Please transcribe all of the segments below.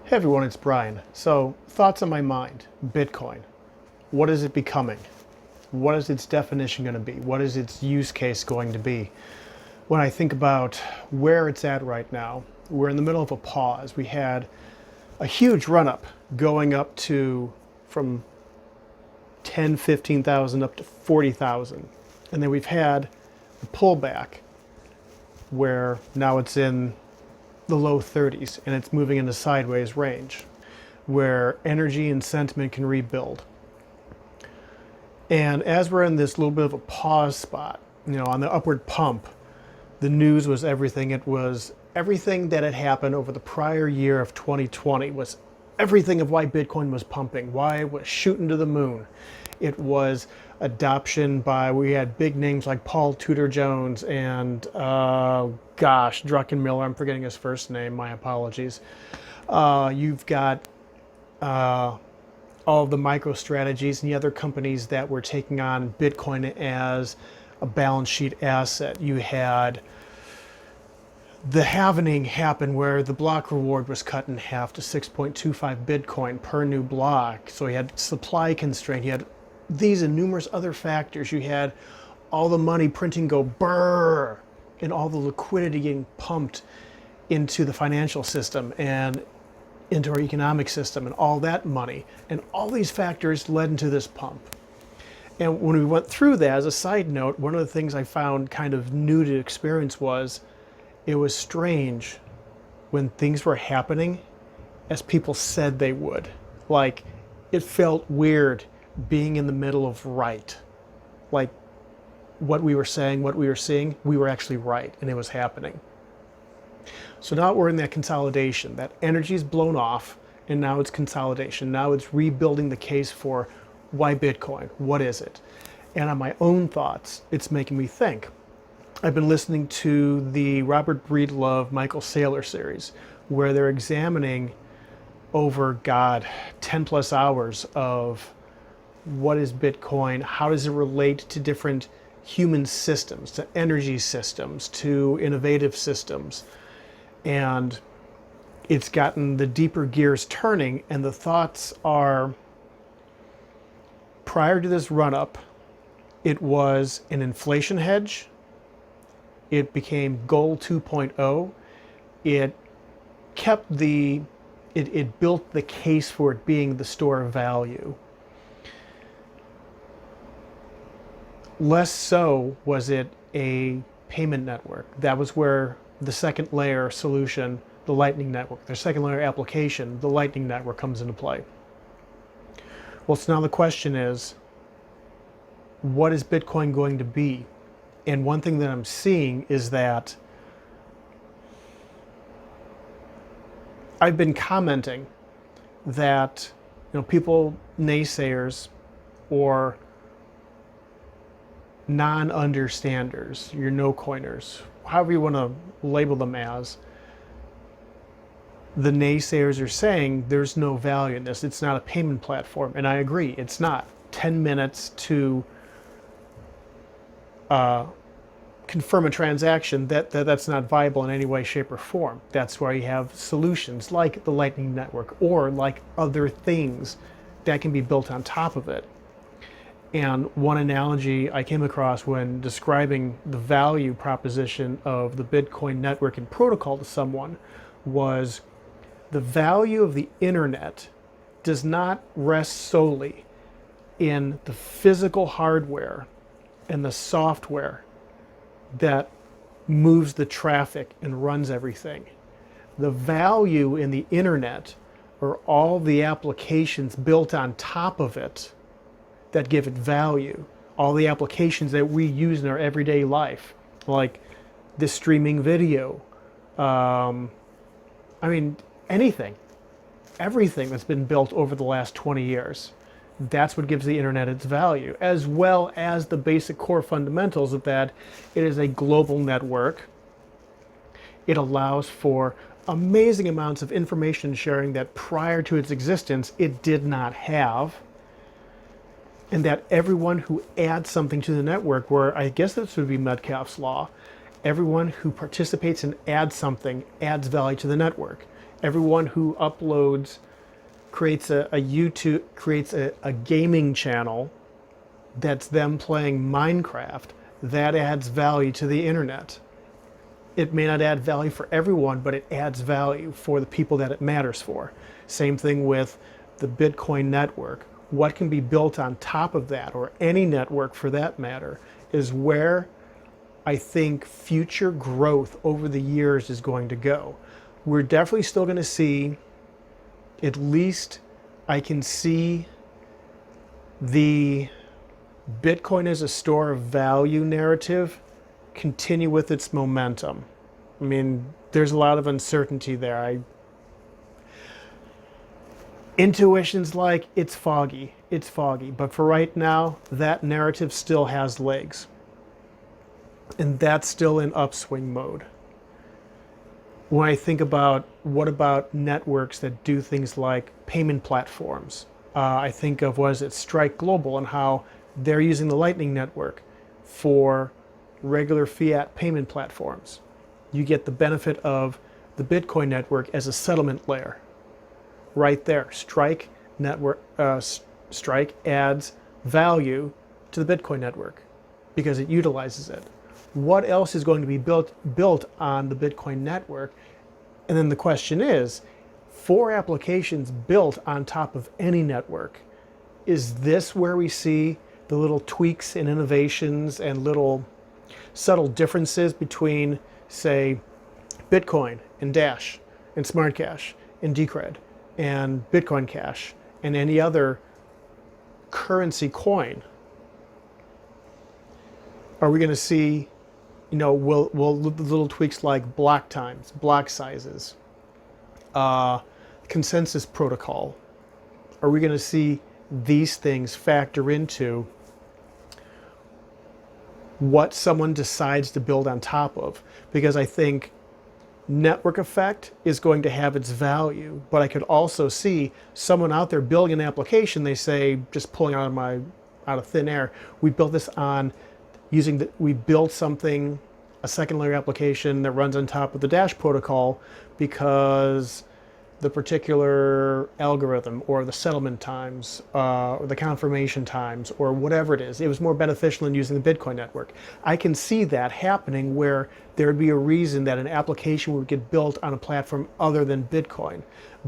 Hey everyone, it's Brian. So, thoughts on my mind. Bitcoin. What is it becoming? What is its definition going to be? What is its use case going to be? When I think about where it's at right now, we're in the middle of a pause. We had a huge run up going up to from 10, 15,000 up to 40,000. And then we've had a pullback where now it's in the low 30s and it's moving into sideways range where energy and sentiment can rebuild. And as we're in this little bit of a pause spot, on the upward pump, the news was everything. It was everything that had happened over the prior year of 2020 was everything of why Bitcoin was pumping, why it was shooting to the moon. It was adoption by, we had big names like Paul Tudor Jones and, Druckenmiller, I'm forgetting his first name, my apologies. You've got all of the MicroStrategies and the other companies that were taking on Bitcoin as a balance sheet asset. You had the halvening happen where the block reward was cut in half to 6.25 Bitcoin per new block. So you had supply constraint. You had these and numerous other factors. You had all the money printing go brrr, and all the liquidity getting pumped into the financial system and into our economic system and all that money. And all these factors led into this pump. And when we went through that, as a side note, one of the things I found kind of new to experience was it was strange when things were happening as people said they would. Like, it felt weird being in the middle of right. Like, what we were saying, what we were seeing, we were actually right, and it was happening. So now we're in that consolidation. That energy's blown off, and now it's consolidation. Now it's rebuilding the case for why Bitcoin? What is it? And on my own thoughts, it's making me think. I've been listening to the Robert Breedlove Michael Saylor series, where they're examining over, 10 plus hours of what is Bitcoin, how does it relate to different human systems, to energy systems, to innovative systems. And it's gotten the deeper gears turning, and the thoughts are, prior to this run-up, it was an inflation hedge. It became gold 2.0. It kept it built the case for it being the store of value. Less so was it a payment network. That was where the second layer solution, the Lightning Network, their second layer application, the Lightning Network, comes into play. Well, so now the question is, what is Bitcoin going to be? And one thing that I'm seeing is that I've been commenting that people, naysayers or non-understanders, your no-coiners, however you want to label them as, the naysayers are saying there's no value in this. It's not a payment platform. And I agree, it's not. 10 minutes to confirm a transaction, that's not viable in any way, shape, or form. That's why you have solutions like the Lightning Network or like other things that can be built on top of it. And one analogy I came across when describing the value proposition of the Bitcoin network and protocol to someone was the value of the internet does not rest solely in the physical hardware and the software that moves the traffic and runs everything. The value in the internet are all the applications built on top of it that give it value. All the applications that we use in our everyday life, like this streaming video. Anything, everything that's been built over the last 20 years. That's what gives the internet its value, as well as the basic core fundamentals of that. It is a global network. It allows for amazing amounts of information sharing that prior to its existence, it did not have. And that everyone who adds something to the network, where I guess this would be Metcalfe's law, everyone who participates and adds something adds value to the network. Everyone who uploads, creates a YouTube, creates a gaming channel that's them playing Minecraft, that adds value to the internet. It may not add value for everyone, but it adds value for the people that it matters for. Same thing with the Bitcoin network. What can be built on top of that, or any network for that matter, is where I think future growth over the years is going to go. We're definitely still going to see, at least I can see the Bitcoin as a store of value narrative continue with its momentum. I mean, there's a lot of uncertainty there. Intuition's like, it's foggy, but for right now, that narrative still has legs. And that's still in upswing mode. When I think about what about networks that do things like payment platforms, I think of, what is it, Strike Global, and how they're using the Lightning Network for regular fiat payment platforms. You get the benefit of the Bitcoin network as a settlement layer. Right there, Strike network, Strike adds value to the Bitcoin network because it utilizes it. What else is going to be built on the Bitcoin network? And then the question is, for applications built on top of any network, is this where we see the little tweaks and innovations and little subtle differences between, say, Bitcoin and Dash and Smart Cash and Decred and Bitcoin Cash and any other currency coin? Are we going to see, will the little tweaks like block times, block sizes, consensus protocol, are we going to see these things factor into what someone decides to build on top of? Because I think network effect is going to have its value, but I could also see someone out there building an application, they say, just pulling out of thin air, we built this on we built something, a second layer application that runs on top of the Dash protocol because the particular algorithm or the settlement times or the confirmation times or whatever it is, it was more beneficial than using the Bitcoin network. I can see that happening where there would be a reason that an application would get built on a platform other than Bitcoin.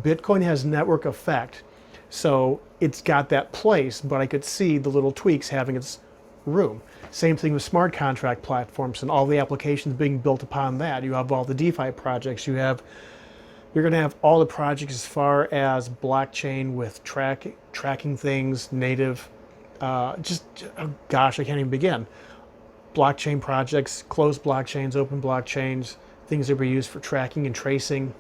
Bitcoin has network effect, so it's got that place, but I could see the little tweaks having its room. Same thing with smart contract platforms and all the applications being built upon that. You have all the DeFi projects, you're going to have all the projects as far as blockchain with tracking things, native, oh gosh, I can't even begin. Blockchain projects, closed blockchains, open blockchains, things that were used for tracking and tracing.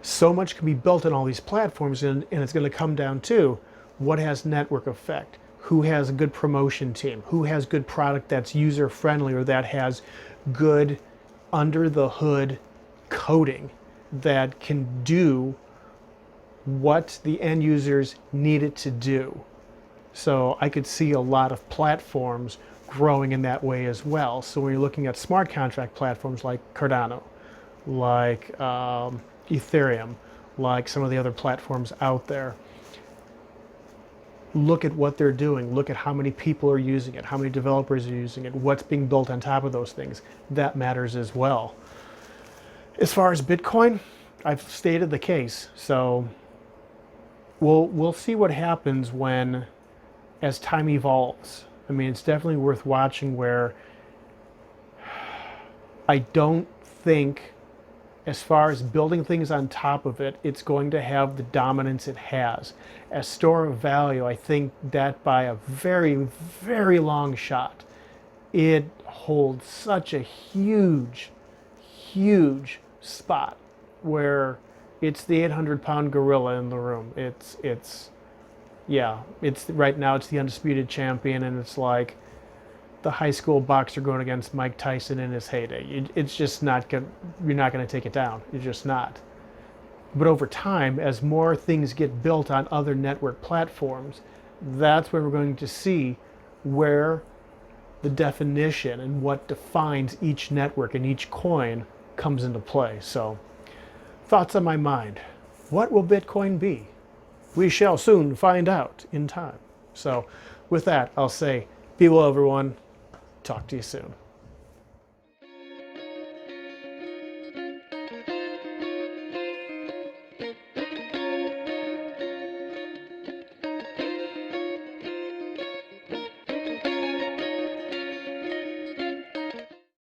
So much can be built on all these platforms, and it's going to come down to what has network effect, who has a good promotion team, who has good product that's user friendly or that has good under the hood coding that can do what the end users need it to do. So I could see a lot of platforms growing in that way as well. So when you're looking at smart contract platforms like Cardano, like Ethereum, like some of the other platforms out there, look at what they're doing, look at how many people are using it, how many developers are using it, what's being built on top of those things. That matters as well. As far as Bitcoin, I've stated the case, so we'll see what happens as time evolves. I mean, it's definitely worth watching, where I don't think, as far as building things on top of it, it's going to have the dominance it has. As store of value, I think that by a very, very long shot, it holds such a huge, huge spot where it's the 800-pound gorilla in the room. It's right now it's the undisputed champion, and it's like the high school boxer going against Mike Tyson in his heyday. It's just not going. You're not going to take it down. You're just not. But over time, as more things get built on other network platforms, that's where we're going to see where the definition and what defines each network and each coin comes into play. So thoughts on my mind. What will Bitcoin be? We shall soon find out in time. So with that, I'll say, be well, everyone. Talk to you soon.